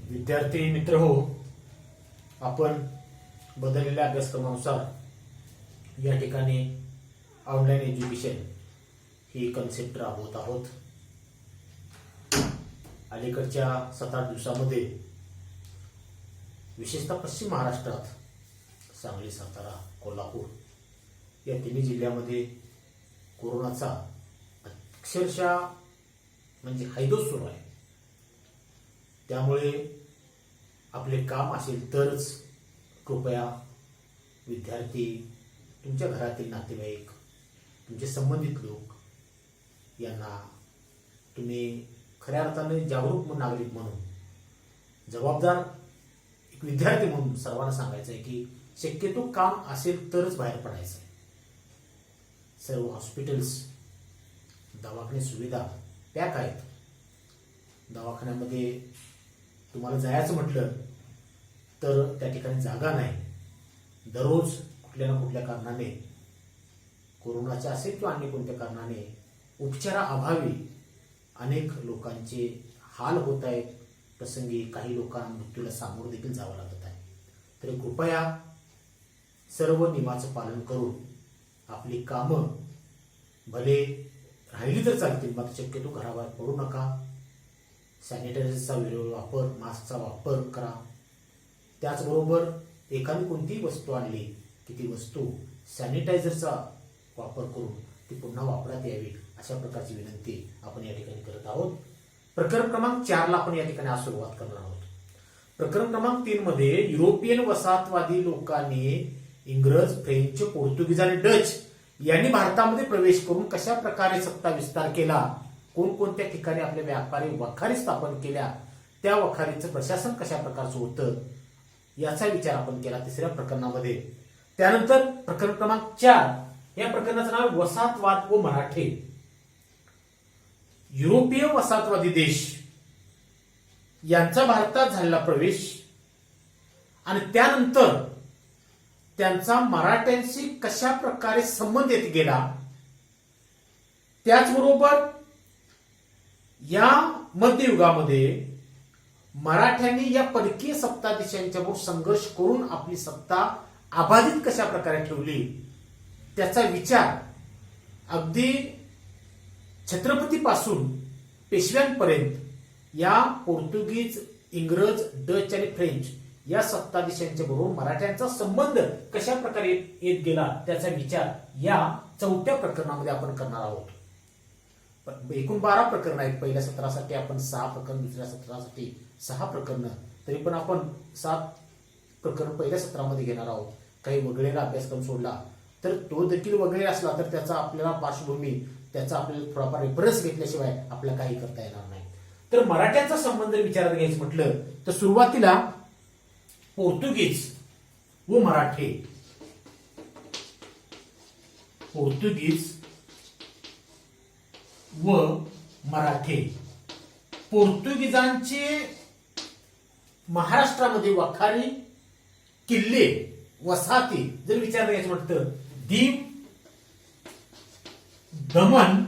विद्यार्थी मित्र हो, आपण बदललेल्या अभ्यासक्रमानुसार या ठिकाणी ऑनलाईन एज्युकेशन ही कन्सेप्ट राबवत आहोत. अलीकडच्या 7-8 दिवसामध्ये विशेषतः पश्चिम महाराष्ट्रात सांगली, सातारा, कोल्हापूर या तिन्ही जिल्ह्यामध्ये कोरोनाचा अक्षरशः म्हणजे हैदोस सुरू आहे. त्यामुळे आपले काम असेल तरच कृपया विद्यार्थी, तुमच्या घरातील नातेवाईक, तुमचे संबंधित लोक यांना तुम्ही खऱ्या अर्थाने जागरूक नागरिक म्हणून, जबाबदार एक विद्यार्थी म्हणून सर्वांना सांगायचं आहे की शक्यतो काम असेल तरच बाहेर पडायचं आहे. सर्व हॉस्पिटल्स, दवाखाने सुविधा पॅक आहेत. दवाखान्यामध्ये तुम्हाला जायचं म्हटलं तर त्या ठिकाणी जागा नाही. दररोज कुठल्या ना कुठल्या कारणाने, कोरोनाच्या असेल किंवा अन्य कोणत्या कारणाने, उपचाराअभावी अनेक लोकांचे हाल होत आहेत. प्रसंगी काही लोकांना मृत्यूला सामोरं देखील जावं लागत आहे. तरी कृपया सर्व नियमाचं पालन करून आपली कामं भले राहिली तर चालतील, मात्र शक्यतो घराबाहेर पडू नका. सॅनिटायझरचा वापर, मास्कचा वापर करा. त्याचबरोबर एखादी कोणतीही वस्तू आणली की ती वस्तू सॅनिटायझरचा वापर करून ती पुन्हा वापरात यावी, अशा प्रकारची विनंती आपण या ठिकाणी करत आहोत. प्रकरण क्रमांक 4 ला आपण या ठिकाणी आज सुरुवात करणार आहोत. प्रकरण क्रमांक 3 मध्ये युरोपियन वसाहतवादी लोकांनी इंग्रज, फ्रेंच, पोर्तुगीज आणि डच यांनी भारतामध्ये प्रवेश करून कशा प्रकारे सत्ता विस्तार केला, कोणकोणत्या ठिकाणी आपल्या व्यापारी वखारी स्थापन केल्या, त्या वखारीचं प्रशासन कशा प्रकारचं होतं याचा विचार आपण केला तिसऱ्या प्रकरणामध्ये. त्यानंतर प्रकरण क्रमांक 4, या प्रकरणाचं नाव वसाहतवाद व मराठे. युरोपीय वसाहतवादी देश यांचा भारतात झालेला प्रवेश आणि त्यानंतर त्यांचा मराठ्यांशी कशा प्रकारे संबंध येत गेला, त्याचबरोबर या मध्ययुगामध्ये मराठ्यांनी या परकीय सत्ताधीशांच्या बरोबर संघर्ष करून आपली सत्ता अबाधित कशा प्रकारे ठेवली, त्याचा विचार अगदी छत्रपतीपासून पेशव्यांपर्यंत या पोर्तुगीज, इंग्रज, डच आणि फ्रेंच या सत्ताधीशांच्या बरोबर मराठ्यांचा संबंध कशा प्रकारे येत गेला, त्याचा विचार या 4थ्या प्रकरणामध्ये आपण करणार आहोत. एकूण 12 प्रकरण आहेत. पहिल्या सत्रासाठी आपण 6 प्रकरण, दुसऱ्या सत्रासाठी 6 प्रकरण, तरी पण आपण 7 प्रकरण पहिल्या सत्रामध्ये घेणार आहोत. काही वगळलेला अभ्यासक्रम सोडला तर तो देखील वगैरे असला तर त्याचा आपल्याला पार्श्वभूमी, त्याचा आपल्याला थोडाफार रेफरन्स घेतल्याशिवाय आपल्याला काही करता येणार नाही. तर मराठ्यांचा संबंध विचारात घ्यायचं म्हटलं तर सुरुवातीला पोर्तुगीज व मराठे. पोर्तुगीज व मराठे. पोर्तुगीजांचे महाराष्ट्रामध्ये वखारी, किल्ले, वसाहती जर विचार करायचं म्हटलं, दीव, दमण,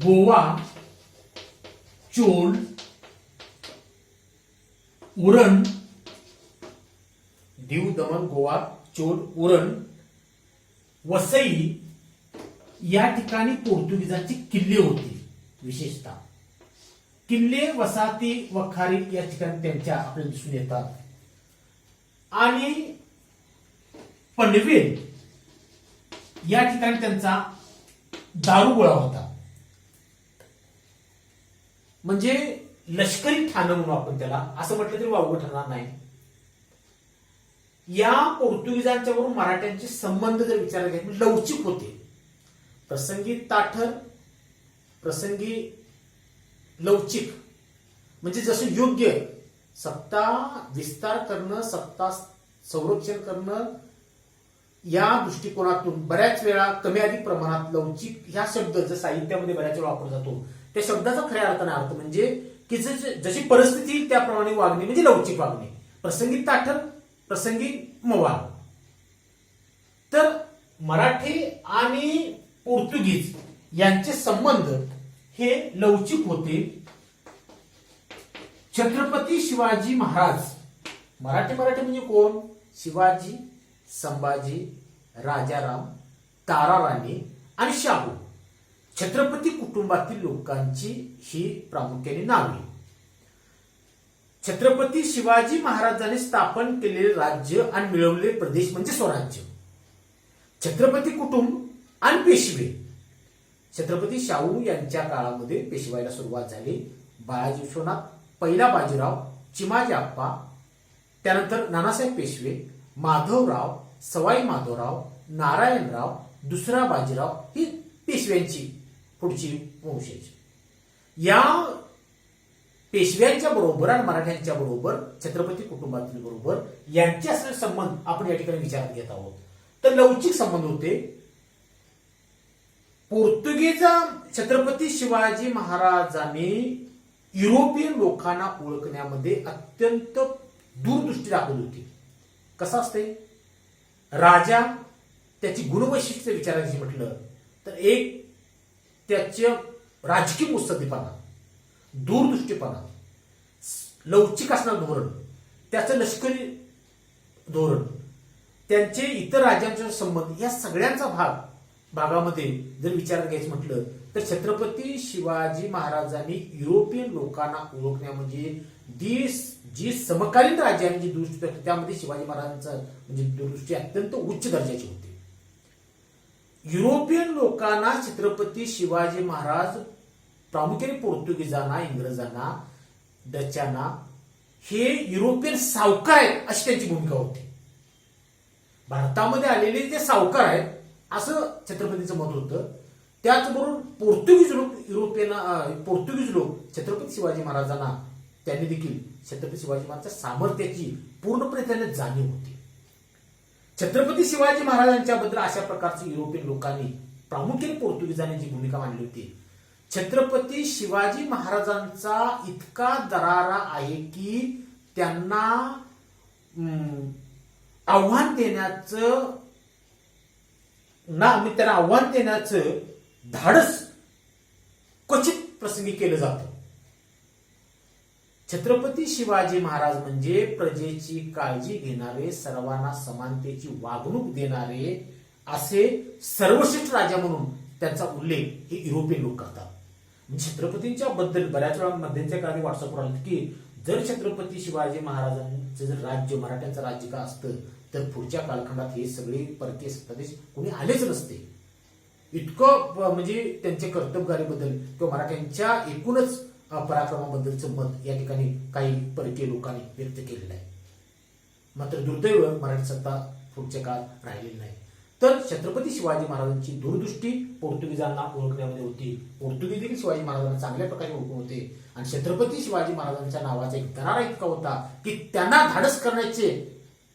गोवा, चोल, उरण, दीव, दमण, गोवा, चोल, उरण, वसई या ठिकाणी पोर्तुगीजांची किल्ले होती. विशेषतः किल्ले, वसाहती, वखारी या ठिकाणी त्यांच्या आपल्याला दिसून येतात. आणि पनवेल या ठिकाणी त्यांचा दारुगोळा होता. म्हणजे लष्करी ठाणं म्हणून आपण त्याला असं म्हटलं तरी वावगं ठरणार नाही. या पोर्तुगीजांच्या बरोबर मराठ्यांचे संबंध जर विचारात घेतले लवचिक होते. प्रसंगी ताठर, प्रसंगी लवचिक, म्हणजे जसं योग्य सत्ता विस्तार करणं, सत्ता संरक्षण करणं या दृष्टिकोनातून बऱ्याच वेळा कमी अधिक प्रमाणात लवचिक ह्या शब्द जो साहित्यामध्ये बऱ्याच वेळा वापरला जातो, त्या शब्दाचा खऱ्या अर्थाने अर्थ म्हणजे की जशी परिस्थिती त्याप्रमाणे वागणे म्हणजे लवचिक वागणे. प्रसंगी ताठर, प्रसंगी मवाळ. तर मराठी आणि पोर्तुगीज यांचे संबंध हे लवचिक होते. छत्रपती शिवाजी महाराज, मराठी म्हणजे कोण? शिवाजी, संभाजी, राजाराम, ताराराणी आणि शाहू. छत्रपती कुटुंबातील लोकांची ही प्रामुख्याने नावे. छत्रपती शिवाजी महाराजांनी स्थापन केलेले राज्य आणि मिळवलेले प्रदेश म्हणजे स्वराज्य. छत्रपती कुटुंब आणि पेशवे. छत्रपती शाहू यांच्या काळामध्ये पेशवाईला सुरुवात झाली. बाळाजी विश्वनाथ, पहिला बाजीराव, चिमाजी आप्पा, त्यानंतर नानासाहेब पेशवे, माधवराव, सवाई माधवराव, नारायणराव, दुसरा बाजीराव ही पेशव्यांची पुढची वंशज. या पेशव्यांच्या बरोबर आणि मराठ्यांच्या बरोबर छत्रपती कुटुंबातील बरोबर यांचे असलेले संबंध आपण या ठिकाणी विचारात घेत आहोत. तर लवचिक संबंध होते. पोर्तुगीज छत्रपती शिवाजी महाराजांनी युरोपियन लोकांना ओळखण्यामध्ये अत्यंत दूरदृष्टी दाखवली होती. कसं असते? राजा त्याची गुणवैशिष्ट्य विचारायची म्हटलं तर एक त्याचे राजकीय मुत्सद्दीपणा, दूरदृष्टीपणा, लवचिक असणारं धोरण, त्याचं लष्करी धोरण, त्यांचे इतर राज्यांचे संबंध, या सगळ्यांचा भागामध्ये जर विचारात घ्यायचं म्हटलं तर छत्रपती शिवाजी महाराजांनी युरोपियन लोकांना ओळखण्यामध्ये जी समकालीन राज्यांनी जी दृष्टी होती त्यामध्ये शिवाजी महाराजांचा म्हणजे दृष्टी अत्यंत उच्च दर्जाची होती. युरोपियन लोकांना छत्रपती शिवाजी महाराज प्रामुख्याने पोर्तुगीजांना, इंग्रजांना, डचांना हे युरोपियन सावकार आहेत अशी त्यांची भूमिका होती. भारतामध्ये आलेले जे सावकार आहेत असं छत्रपतीचं मत होतं. त्याचबरोबर पोर्तुगीज लोक छत्रपती शिवाजी महाराजांना त्यांनी देखील छत्रपती शिवाजी महाराजांच्या सामर्थ्याची पूर्णपणे त्यांना जाणीव होती. छत्रपती शिवाजी महाराजांच्या बद्दल अशा प्रकारचे युरोपियन लोकांनी प्रामुख्याने पोर्तुगीजांनी जी भूमिका मांडली होती, छत्रपती शिवाजी महाराजांचा इतका दरारा आहे की त्यांना आव्हान देण्याचं धाडस क्वचित प्रसंगी केलं जातं. छत्रपती शिवाजी महाराज म्हणजे प्रजेची काळजी घेणारे, सर्वांना समानतेची वागणूक देणारे असे सर्वश्रेष्ठ राजा म्हणून त्यांचा उल्लेख हे युरोपियन लोक करतात. छत्रपतींच्या बद्दल बऱ्याच वेळा मध्यंतरी काळात व्हॉट्सअपवर आलं की जर छत्रपती शिवाजी महाराजांचं जर राज्य मराठ्यांचं राज्य का असतं तर पुढच्या कालखंडात हे सगळे परकीय प्रदेश कोणी आलेच नसते. इतकं म्हणजे त्यांच्या कर्तबगारीबद्दल किंवा मराठ्यांच्या एकूणच पराक्रमाबद्दलचं मत या ठिकाणी काही परकीय लोकांनी व्यक्त केलेलं आहे. मात्र दुर्दैव मराठी सत्ता पुढच्या काळात राहिलेली नाही. तर छत्रपती शिवाजी महाराजांची दूरदृष्टी पोर्तुगीजांना ओळखण्यामध्ये होती. पोर्तुगीज देखील शिवाजी महाराजांना चांगल्या प्रकारे ओळखून होते आणि छत्रपती शिवाजी महाराजांच्या नावाचा एक दरारा इतका होता की त्यांना धाडस करण्याचे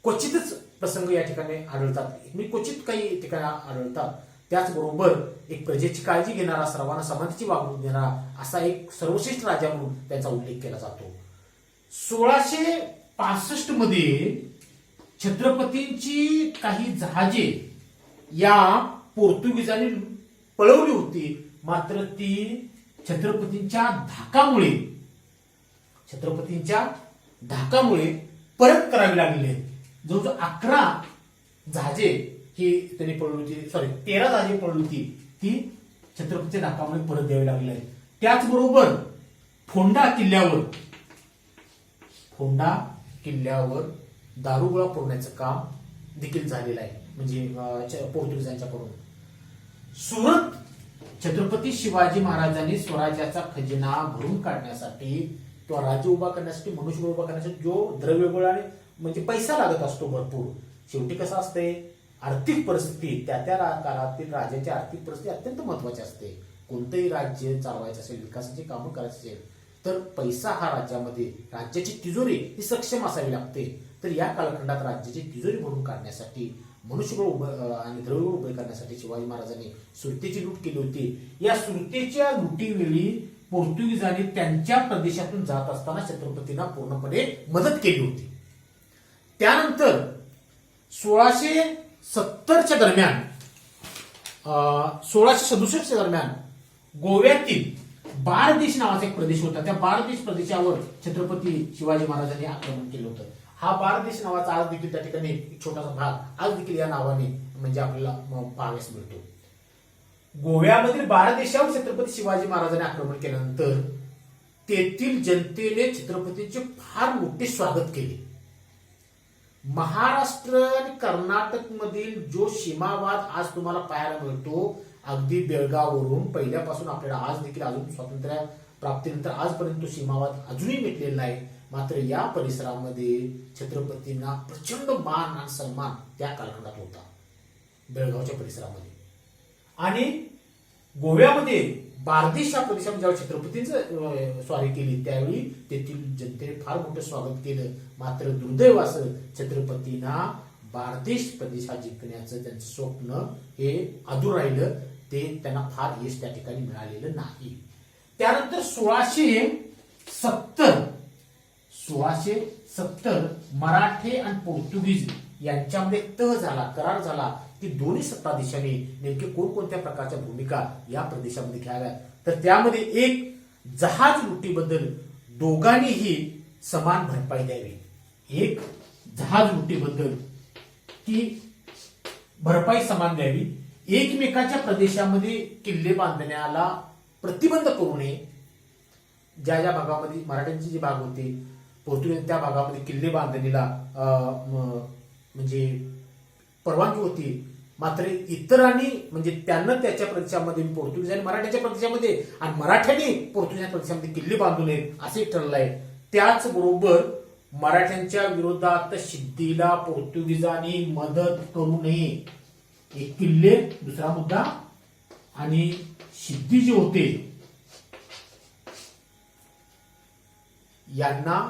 क्वचितच प्रसंग या ठिकाणी आढळतात, क्वचित काही ठिकाणी आढळतात. त्याचबरोबर एक प्रजेची काळजी घेणारा, सर्वांना समानतेची वागणूक देणारा असा एक सर्वश्रेष्ठ राजा म्हणून त्यांचा उल्लेख केला जातो. 1665 मध्ये छत्रपतींची काही जहाजे या पोर्तुगीजांनी पळवली होती. मात्र ती छत्रपतींच्या धाकामुळे परत करावी लागली. जवळजवळ 11 जहाजे ही त्यांनी पळवली होती, 13 जहाजे पळवली होती, ती छत्रपतीच्या धाकामुळे परत द्यावी लागली आहे. त्याचबरोबर फोंडा किल्ल्यावर दारुगोळा पुरवण्याचं काम देखील झालेलं आहे म्हणजे पोर्तुगीजांच्याकडून. सुरत छत्रपती शिवाजी महाराजांनी स्वराज्याचा खजिना भरून काढण्यासाठी किंवा राज्य उभा करण्यासाठी, मनुष्यबळ उभा करण्यासाठी जो द्रव्यबळ आणि म्हणजे पैसा लागत असतो भरपूर. शेवटी कसं असते, आर्थिक परिस्थिती त्या काळातील राज्याची आर्थिक परिस्थिती अत्यंत महत्वाची असते. कोणतंही राज्य चालवायचं असेल, विकासाची कामं करायची असेल तर पैसा हा राज्याची तिजोरी ही सक्षम असावी लागते. तर या कालखंडात राज्याची तिजोरी भरून काढण्यासाठी, मनुष्यबळ आणि द्रव्यबळ उभे करण्यासाठी शिवाजी महाराजांनी सुरतेची लूट केली होती. या सुरतेच्या लुटीवेळी पोर्तुगीजांनी त्यांच्या प्रदेशातून जात असताना छत्रपतींना पूर्णपणे मदत केली होती. त्यानंतर 1670च्या दरम्यान 1667 दरम्यान गोव्यातील बारदेश नावाचा एक प्रदेश होता. त्या बारदेश प्रदेशावर छत्रपती शिवाजी महाराजांनी आक्रमण केलं होतं. हा बारदेश नावाचा आज देखील त्या ठिकाणी एक छोटासा भाग आज देखील या नावाने म्हणजे आपल्याला पाहावयास मिळतो. गोव्यामधील बारदेशावर छत्रपती शिवाजी महाराजांनी आक्रमण केल्यानंतर तेथील जनतेने छत्रपतींचे फार मोठे स्वागत केले. महाराष्ट्र आणि कर्नाटक मधील जो सीमावाद आज तुम्हाला पाहायला मिळतो, अगदी बेळगाववरून पहिल्यापासून आपल्याला आज देखील अजून स्वातंत्र्य प्राप्तीनंतर आजपर्यंत तो सीमावाद अजूनही मिटलेला नाही. मात्र या परिसरामध्ये छत्रपतींना प्रचंड मान आणि सन्मान त्या कालखंडात होता बेळगावच्या परिसरामध्ये. आणि गोव्यामध्ये बारदेश या प्रदेशामध्ये जेव्हा छत्रपतींचं स्वारी केली त्यावेळी तेथील जनतेने फार मोठं स्वागत केलं. मात्र दुर्दैव असं छत्रपतींना बारदेश प्रदेशात जिंकण्याचं त्यांचं स्वप्न हे अधूर राहिलं. ते त्यांना फार यश त्या ठिकाणी मिळालेलं नाही. त्यानंतर 1670 मराठे आणि पोर्तुगीज यांच्यामध्ये करार झाला की दोन्ही सत्ताधीशांनी नेमके कोणकोणत्या प्रकारच्या भूमिका या प्रदेशामध्ये घ्याव्यात. तर त्यामध्ये एक जहाज लुटीबद्दल दोघांनीही समान भरपाई द्यावी. एक जहाज लुटीबद्दल ती भरपाई समान द्यावी. एकमेकाच्या प्रदेशामध्ये किल्ले बांधण्याला प्रतिबंध करू नये. ज्या ज्या भागामध्ये मराठ्यांचे जे भाग होते पोर्तुगीज त्या भागामध्ये किल्ले बांधणीला म्हणजे परवानगी होती. मात्र इतरांनी म्हणजे त्यांना त्याच्या प्रदेशामध्ये पोर्तुगीज आणि मराठ्याच्या प्रदेशामध्ये आणि मराठ्यांनी पोर्तुगीज प्रदेशामध्ये किल्ले बांधू नयेत असे ठरलंय. त्याचबरोबर मराठ्यांच्या विरोधात सिद्धीला पोर्तुगीजांनी मदत करू नये. एक किल्ले, दुसरा मुद्दा, आणि सिद्धी जे होते यांना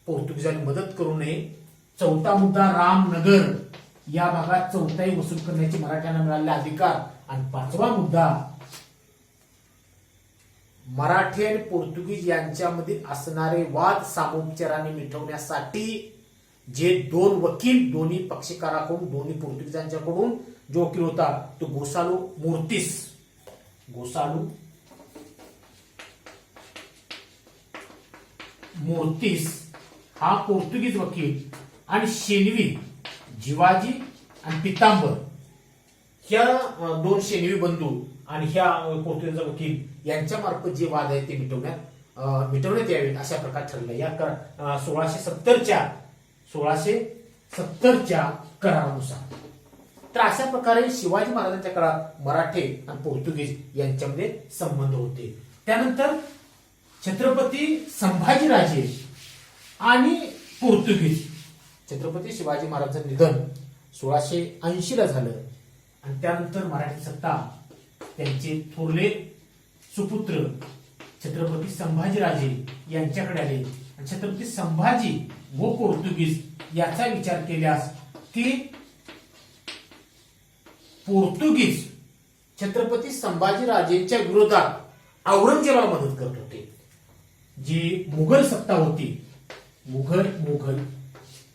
पोर्तुगीजांनी मदत करू नये. चौथा मुद्दा रामनगर या भागात चौथाई वसूल करण्याचे मराठ्यांना मिळालेले अधिकार. आणि पाचवा मुद्दा मराठी आणि पोर्तुगीज यांच्यामधील असणारे वाद सामोपचाराने मिटवण्यासाठी जे दोन वकील दोन्ही पक्षकाराकडून दोन्ही पोर्तुगीजांच्याकडून जो वकील होता तो गोसालो मोर्तिस हा पोर्तुगीज वकील आणि शेनवी जिवाजी आणि पितांबर ह्या दोन शेनवी बंधू आणि ह्या पोर्तुगीज वकील यांच्या मार्फत जे वाद आहेत ते मिटवण्यात यावेत अशा प्रकार ठरलं. या 1670च्या करारानुसार. तर अशा प्रकारे शिवाजी महाराजांच्या काळात मराठे आणि पोर्तुगीज यांच्यामध्ये संबंध होते. त्यानंतर छत्रपती संभाजीराजे आणि पोर्तुगीज. छत्रपती शिवाजी महाराजांचं निधन 1680 ला झालं आणि त्यानंतर मराठी सत्ता त्यांचे थोरले सुपुत्र छत्रपती संभाजीराजे यांच्याकडे आले. आणि छत्रपती संभाजी व पोर्तुगीज याचा विचार केल्यास की पोर्तुगीज छत्रपती संभाजीराजेंच्या विरोधात औरंगजेबाला मदत करत होते. जी मुघल सत्ता होती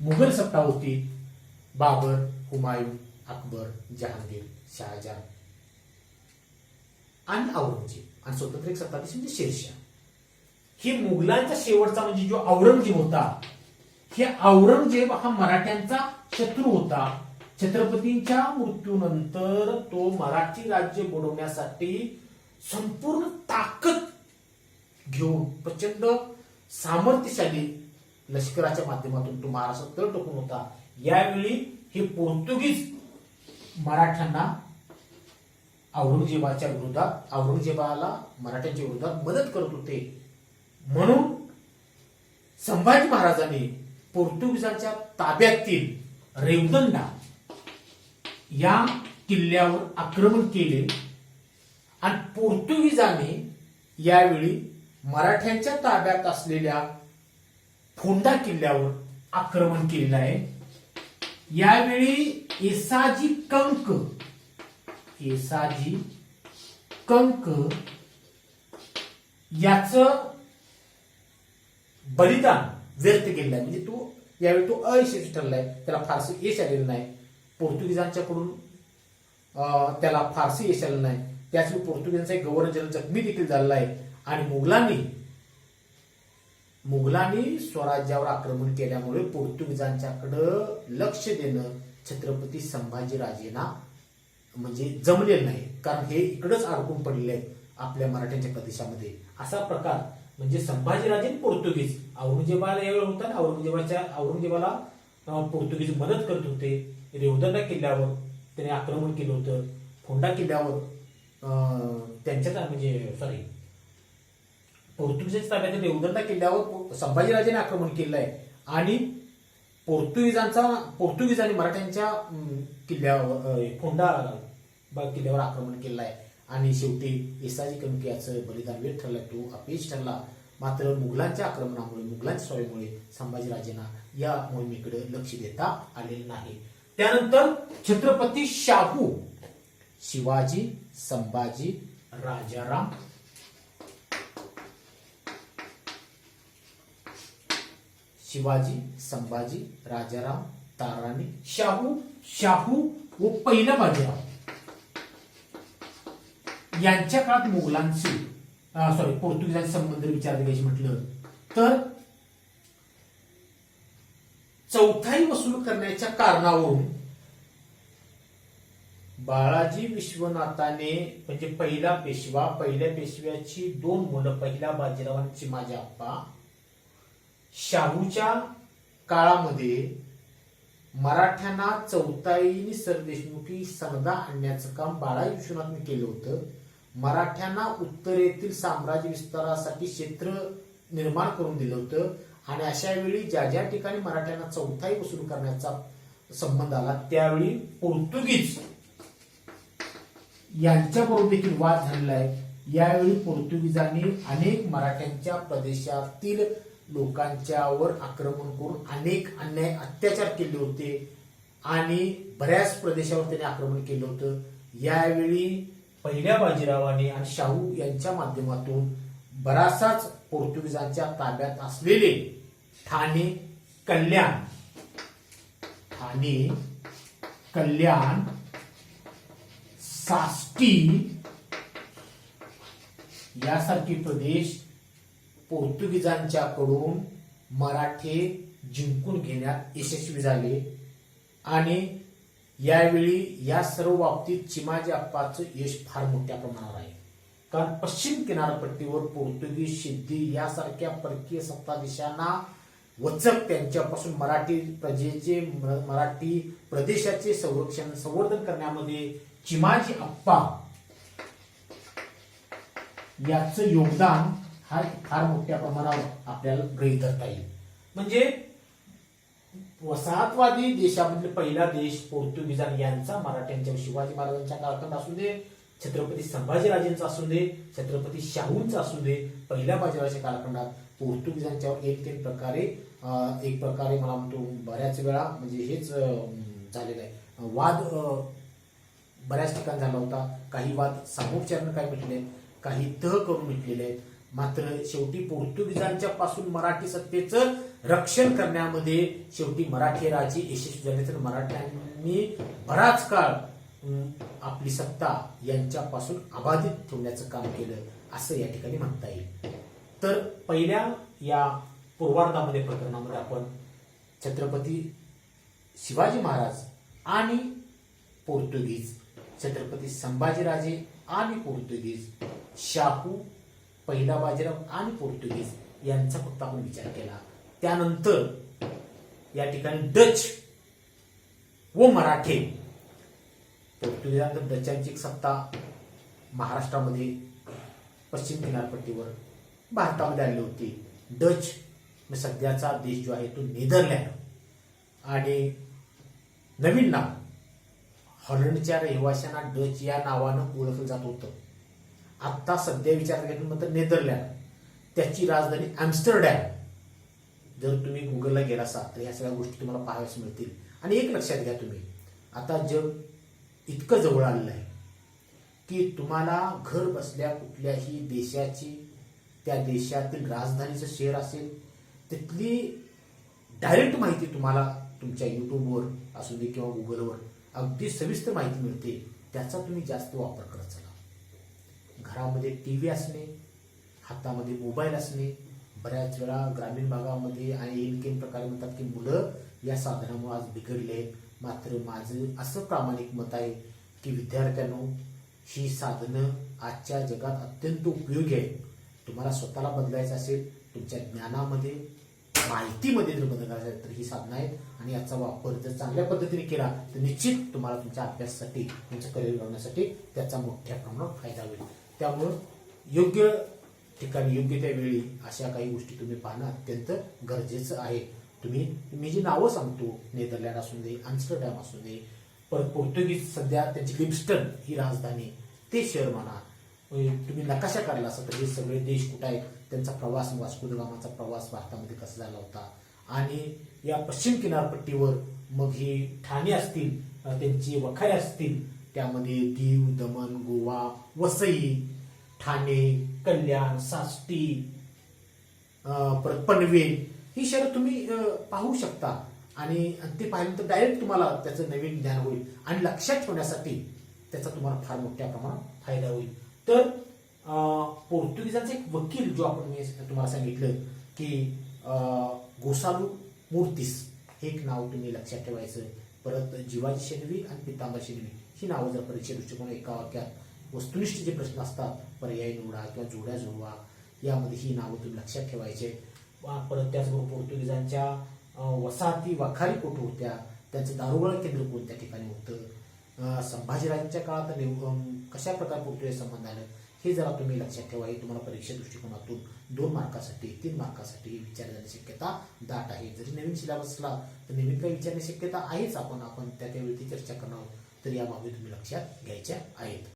मुघल सत्ता होती बाबर, हुमायून, अकबर, जहांगीर, शहाजहान आणि औरंगजेब आणि स्वतंत्र एक सत्ताधीश म्हणजे शेरशाह. ही मुघलांचा शेवटचा म्हणजे जो औरंगजेब होता हे औरंगजेब हा मराठ्यांचा शत्रू होता. छत्रपतींच्या मृत्यूनंतर तो मराठी राज्य बुडवण्यासाठी संपूर्ण ताकद घेऊन प्रचंड सामर्थ्यशाली लष्कराच्या माध्यमातून तो महाराष्ट्रात तळ टोकून होता. यावेळी हे पोर्तुगीज मराठ्यांना औरंगजेबाला मराठ्यांच्या विरोधात मदत करत होते. म्हणून संभाजी महाराजांनी पोर्तुगीजांच्या ताब्यातील रेवदंडा या किल्ल्यावर आक्रमण केले आणि पोर्तुगीजांनी यावेळी मराठ्यांच्या ताब्यात असलेल्या फोंडा किल्ल्यावर आक्रमण केलेलं आहे. यावेळी येसाजी कंक याचं बलिदान व्यर्थ केलेलं आहे. म्हणजे तो यावेळी तो अयशस्वी ठरलाय. त्याला फारसे यश आलेलं नाही. पोर्तुगीजांच्याकडून त्याला फारसे यश आलेलं नाही. त्याचवेळी पोर्तुगीजांचा एक गव्हर्नर जनरल जखमी देखील झालेला आहे आणि मुघलांनी स्वराज्यावर आक्रमण केल्यामुळे पोर्तुगीजांच्याकडं लक्ष देणं छत्रपती संभाजीराजेंना म्हणजे जमलेलं नाही, कारण हे इकडंच अडकून पडलेले आहेत आपल्या मराठ्यांच्या प्रदेशामध्ये. असा प्रकार म्हणजे संभाजीराजे पोर्तुगीज औरंगजेबाला यावेळी होता ना, औरंगजेबाला पोर्तुगीज मदत करत होते. रेवदंडा किल्ल्यावर त्याने आक्रमण केलं होतं. फोंडा किल्ल्यावर त्यांच्या म्हणजे पोर्तुगीजांच्या ताब्यात रेवदंडा किल्ल्यावर संभाजीराजेने आक्रमण केलं आहे आणि पोर्तुगीजांनी मराठ्यांच्या किल्ल्यावर फोंडा किल्ल्यावर आक्रमण केलं आहे आणि शेवटी येसाजी कणके याचं बलिदान व्यर्थ ठरलं, तो अपयश ठरला. मात्र मुघलांच्या आक्रमणामुळे, मुघलांच्या स्वारीमुळे संभाजीराजेंना या मोहिमेकडे लक्ष देता आलेलं नाही. त्यानंतर छत्रपती शाहू, शिवाजी, संभाजी, राजाराम, शिवाजी, संभाजी, राजाराम, ताराणी, शाहू व पहिला बाजीराव यांच्या काळात मुघलांशी पोर्तुगीजांचे संबंध विचार द्यायचे म्हटलं तर चौथाई वसूल करण्याच्या कारणावरून बाळाजी विश्वनाथाने म्हणजे पहिल्या पेशव्याची 2 मुलं, पहिला बाजीराव आणि चिमाजी आप्पा, शाहूच्या काळामध्ये मराठ्यांना चौथाईने सरदेशमुखी सनदा आणण्याचं काम बाळाजी विश्वनाथने केलं होतं. मराठ्यांना उत्तरेतील साम्राज्य विस्तारासाठी क्षेत्र निर्माण करून दिलं होतं आणि अशा वेळी ज्या ज्या ठिकाणी मराठ्यांना चौथाई वसूल करण्याचा संबंध आला त्यावेळी पोर्तुगीज यांच्याबरोबर देखील वाद झालेला आहे. यावेळी पोर्तुगीजांनी अनेक मराठ्यांच्या प्रदेशातील लोकांच्यावर आक्रमण करून अनेक अन्याय अत्याचार केले होते आणि बऱ्याच प्रदेशावर त्यांनी आक्रमण केलं होतं. यावेळी पहिल्या बाजीरावाने आणि शाहू यांच्या माध्यमातून बराचसाच पोर्तुगीजांच्या ताब्यात असलेले ठाणे, कल्याण, साष्टी यासारखे प्रदेश पोर्तुगीजांच्याकडून मराठे जिंकून घेण्यात यशस्वी झाले आणि यावेळी या सर्व बाबतीत चिमाजी अप्पाचं यश फार मोठ्या प्रमाणावर आहे. कारण पश्चिम किनारपट्टीवर पोर्तुगीज, सिद्धी यासारख्या परकीय सत्ता देशांना वचक त्यांच्यापासून मराठी प्रदेशाचे संवर्धन करण्यामध्ये चिमाजी अप्पा याचं योगदान हा फार मोठ्या प्रमाणावर आपल्याला गृहीत धरता येईल. म्हणजे वसाहतवादी देशामधील पहिला देश पोर्तुगीजांनी यांचा मराठ्यांच्या शिवाजी महाराजांच्या कालखंड असू दे, छत्रपती संभाजीराजेंचा असू दे, छत्रपती शाहूंचा असू दे, पहिल्या बाजीरावाच्या कालखंडात पोर्तुगीजांच्यावर एक प्रकारे मला म्हणतो बऱ्याच वेळा म्हणजे हेच झालेलं आहे. वाद बऱ्याच ठिकाणी झाला होता. काही वाद सामोपचाराने काय मिटले, काही तह करून मिटलेले आहेत. मात्र शेवटी पोर्तुगीजांच्या पासून मराठी सत्तेचं रक्षण करण्यामध्ये शेवटी मराठी राजे यशस्वी झाले. तर मराठ्यांनी बराच काळ आपली सत्ता यांच्यापासून अबाधित ठेवण्याचं काम केलं असं या ठिकाणी म्हणता येईल. तर पहिल्या या पूर्वार्धामध्ये प्रकरणामध्ये आपण छत्रपती शिवाजी महाराज आणि पोर्तुगीज, छत्रपती संभाजीराजे आणि पोर्तुगीज, शाहू, पहिला बाजीराव आणि पोर्तुगीज यांचा फक्त आपण विचार केला. त्यानंतर या ठिकाणी डच व मराठे, पोर्तुगीजांनंतर डचांची एक सत्ता महाराष्ट्रामध्ये पश्चिम किनारपट्टीवर भारतामध्ये आली होती. डच सध्याचा देश जो आहे तो नेदरलँड आणि नवीन नाव हॉलंडच्या रहिवाशांना डच या नावानं ओळखलं जात होतं. आता सध्या विचार केला तर नेदरलँड, त्याची राजधानी ॲम्स्टरडॅम. जर तुम्ही गुगलला गेला असाल तर या सगळ्या गोष्टी तुम्हाला पाहायला मिळतील. आणि एक लक्षात घ्या तुम्ही, आता जग इतकं जवळ आलेलं आहे की तुम्हाला घर बसल्या कुठल्याही देशाची, त्या देशातील राजधानीचं शहर असेल तिथली डायरेक्ट माहिती तुम्हाला तुमच्या युट्यूबवर असू दे किंवा गुगलवर अगदी सविस्तर माहिती मिळते. त्याचा तुम्ही जास्त वापर करत चला. घरामध्ये टीव्ही असणे हातामध्ये मोबाईल असणे, बऱ्याच वेळा ग्रामीण भागामध्ये आणि येनकेन प्रकारे म्हणतात की मुलं या साधनामुळे आज बिघडले. मात्र माझं असं प्रामाणिक मत आहे की विद्यार्थ्यांनो, ही साधनं आजच्या जगात अत्यंत उपयोगी आहेत. तुम्हाला स्वतःला बदलायचं असेल, तुमच्या ज्ञानामध्ये, माहितीमध्ये जर बदल करायचा तर ही साधनं आहेत आणि याचा वापर जर चांगल्या पद्धतीने केला तर निश्चित तुम्हाला तुमच्या अभ्यासासाठी, तुमचं करिअर घडवण्यासाठी त्याचा मोठ्या प्रमाणात फायदा होईल. त्यामुळं योग्य ठिकाणी योग्य त्या वेळी अशा काही गोष्टी तुम्ही पाहणं अत्यंत गरजेचं आहे. मी जी नावं सांगतो, नेदरलँड असू दे, आम्स्टरडॅम असू दे, परत पोर्तुगीज सध्या त्यांची लिम्स्टन ही राजधानी, ते शहर म्हणा, तुम्ही नकाशा काढला असता तर हे सगळे देश कुठे आहेत, त्यांचा प्रवास, वास्को द गामाचा प्रवास भारतामध्ये कसा झाला होता. आणि या पश्चिम किनारपट्टीवर मग ही ठाणे असतील, त्यांची वखारे असतील, त्यामध्ये दीव, दमण, गोवा, वसई, ठाणे, कल्याण, साष्टी, परत पनवेल, ही शहरं तुम्ही पाहू शकता. आणि ते पाहिल्यानंतर डायरेक्ट तुम्हाला त्याचं नवीन ज्ञान होईल आणि लक्षात ठेवण्यासाठी त्याचा तुम्हाला फार मोठ्या प्रमाणात फायदा होईल. तर पोर्तुगीजांचा एक वकील, जो आपण मी तुम्हाला सांगितलं की गोसालू मूर्तीस, हे एक नाव तुम्ही लक्षात ठेवायचं. परत जिवाजी शेणवी आणि पितांबर शेणवी ही नावं जर परीक्षे दृष्टिकोन एका वाक्यात वस्तुनिष्ठ जे प्रश्न असतात, पर्याय निवडा किंवा जोड्या जुळवा, यामध्ये ही नावं तुम्ही लक्षात ठेवायचे. परत त्याचबरोबर पोर्तुगीजांच्या वसाहती, वखारी कुठं होत्या, त्यांचं दारुगोळा केंद्र कोणत्या ठिकाणी होतं, संभाजीराजांच्या काळात कशा प्रकारे पोर्तुगीज संबंध आलं, हे जरा तुम्ही लक्षात ठेवा. हे तुम्हाला परीक्षा दृष्टिकोनातून 2 मार्कासाठी, 3 मार्कासाठी विचारण्याची शक्यता दाट आहे. जरी नवीन सिलेबस असला तर नवीन काही विचारण्याची शक्यता आहेच. आपण त्यावेळी चर्चा करणार आहोत, तर या बाबी तुम्ही लक्षात घ्यायच्या आहेत.